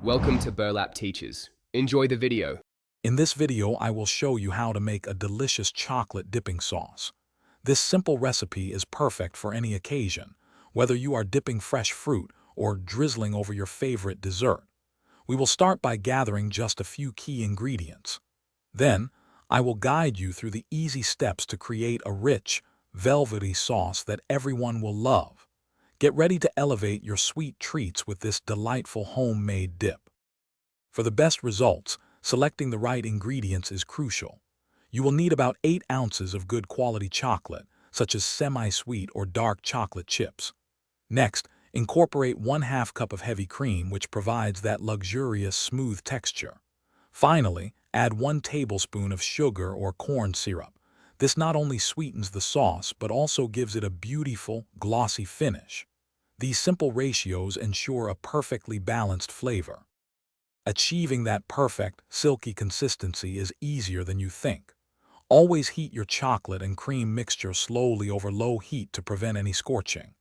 Welcome to Burlap Teachers. Enjoy the video. In this video, I will show you how to make a delicious chocolate dipping sauce. This simple recipe is perfect for any occasion, whether you are dipping fresh fruit or drizzling over your favorite dessert. We will start by gathering just a few key ingredients. Then, I will guide you through the easy steps to create a rich, velvety sauce that everyone will love. Get ready to elevate your sweet treats with this delightful homemade dip. For the best results, selecting the right ingredients is crucial. You will need about 8 ounces of good quality chocolate, such as semi-sweet or dark chocolate chips. Next, incorporate 1/2 cup of heavy cream, which provides that luxurious, smooth texture. Finally, add 1 tablespoon of sugar or corn syrup. This not only sweetens the sauce, but also gives it a beautiful, glossy finish. These simple ratios ensure a perfectly balanced flavor. Achieving that perfect, silky consistency is easier than you think. Always heat your chocolate and cream mixture slowly over low heat to prevent any scorching.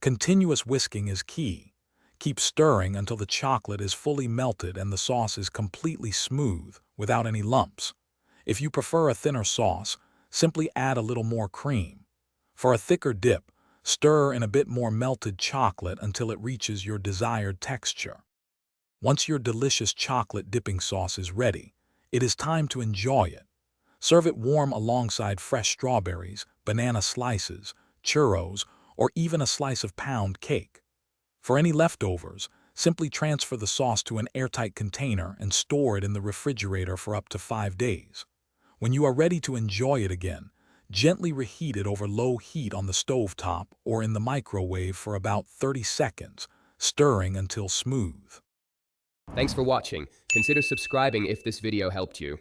Continuous whisking is key. Keep stirring until the chocolate is fully melted and the sauce is completely smooth, without any lumps. If you prefer a thinner sauce, simply add a little more cream. For a thicker dip, stir in a bit more melted chocolate until it reaches your desired texture. Once your delicious chocolate dipping sauce is ready, it is time to enjoy it. Serve it warm alongside fresh strawberries, banana slices, churros, or even a slice of pound cake. For any leftovers, simply transfer the sauce to an airtight container and store it in the refrigerator for up to 5 days. When you are ready to enjoy it again, gently reheat it over low heat on the stovetop or in the microwave for about 30 seconds, stirring until smooth. Thanks for watching. Consider subscribing if this video helped you.